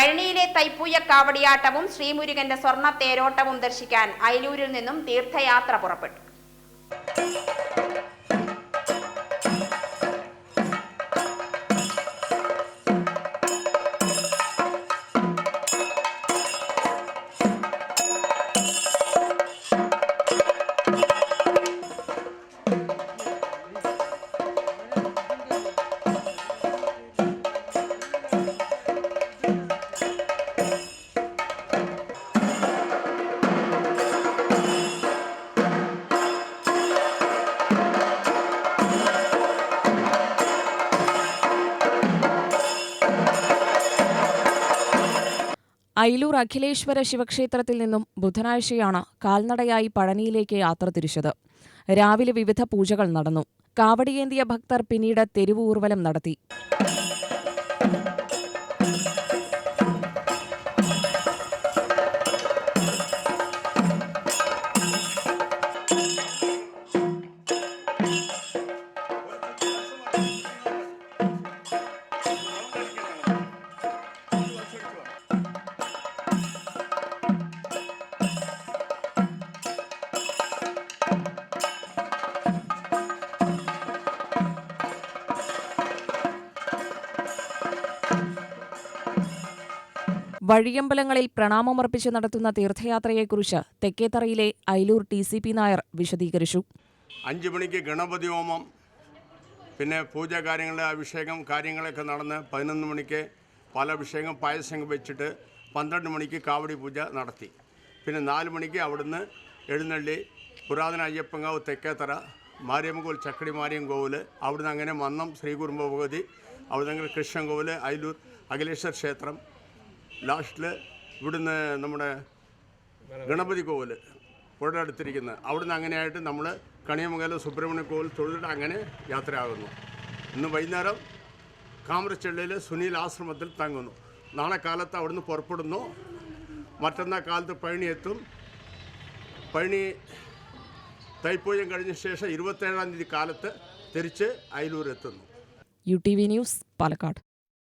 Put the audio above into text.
പഴനിയിലെ തൈപ്പൂയ കാവടിയാട്ടവും ശ്രീമുരുകന്റെ സ്വർണ്ണ തേരോട്ടവും ദർശിക്കാൻ അയിലൂരിൽ നിന്നും തീർത്ഥയാത്ര പുറപ്പെട്ടു. അയിലൂർ അഖിലേശ്വര ശിവക്ഷേത്രത്തിൽ നിന്നും ബുധനാഴ്ചയാണ് കാൽനടയായി പഴനിയിലേക്ക് യാത്ര തിരിച്ചത്. രാവിലെ വിവിധ പൂജകൾ നടന്നു. കാവടിയേന്തിയ ഭക്തർ പിന്നീട് തെരുവ് ഊർവലം നടത്തി. വഴിയമ്പലങ്ങളിൽ പ്രണാമമർപ്പിച്ച് നടത്തുന്ന തീർത്ഥയാത്രയെക്കുറിച്ച് തെക്കേത്തറയിലെ അയിലൂർ TCP നായർ വിശദീകരിച്ചു. 5 മണിക്ക് ഗണപതി ഹോമം, പിന്നെ പൂജ കാര്യങ്ങളുടെ അഭിഷേകം കാര്യങ്ങളൊക്കെ നടന്ന് 11 മണിക്ക് പല അഭിഷേകം പായസം വെച്ചിട്ട് 12 മണിക്ക് കാവടി പൂജ നടത്തി. പിന്നെ 4 മണിക്ക് അവിടുന്ന് എഴുന്നള്ളി പുരാതന അയ്യപ്പൻകാവ് തെക്കേത്തറ മാരിയമ്മകോവിൽ ചക്കടി മാരിയം കോവിൽ, അവിടുന്ന് അങ്ങനെ മന്നം ശ്രീകുറുമ്പ ഭഗവതി, അവിടുന്ന് കൃഷ്ണൻ കോവിൽ, അയിലൂർ അഖിലേശ്വര ക്ഷേത്രം, ലാസ്റ്റിൽ ഇവിടുന്ന് നമ്മുടെ ഗണപതി കോവിൽ പുഴ അടുത്തിരിക്കുന്നത്, അവിടുന്ന് അങ്ങനെയായിട്ട് നമ്മൾ കണിയമംഗലം സുബ്രഹ്മണ്യ കോവിൽ തൊഴുതിട്ട് അങ്ങനെ യാത്രയാകുന്നു. ഇന്ന് വൈകുന്നേരം കാമറച്ചെള്ളിയിൽ സുനിൽ ആശ്രമത്തിൽ തങ്ങുന്നു. നാളെ കാലത്ത് അവിടുന്ന് പുറപ്പെടുന്നു. മറ്റന്നാൾ കാലത്ത് പഴനി എത്തും. പഴനി തൈപ്പൂയം കഴിഞ്ഞ ശേഷം 27-ാം തീയതി കാലത്ത് തിരിച്ച് അയിലൂർ എത്തുന്നു. UTV news, Palakkad.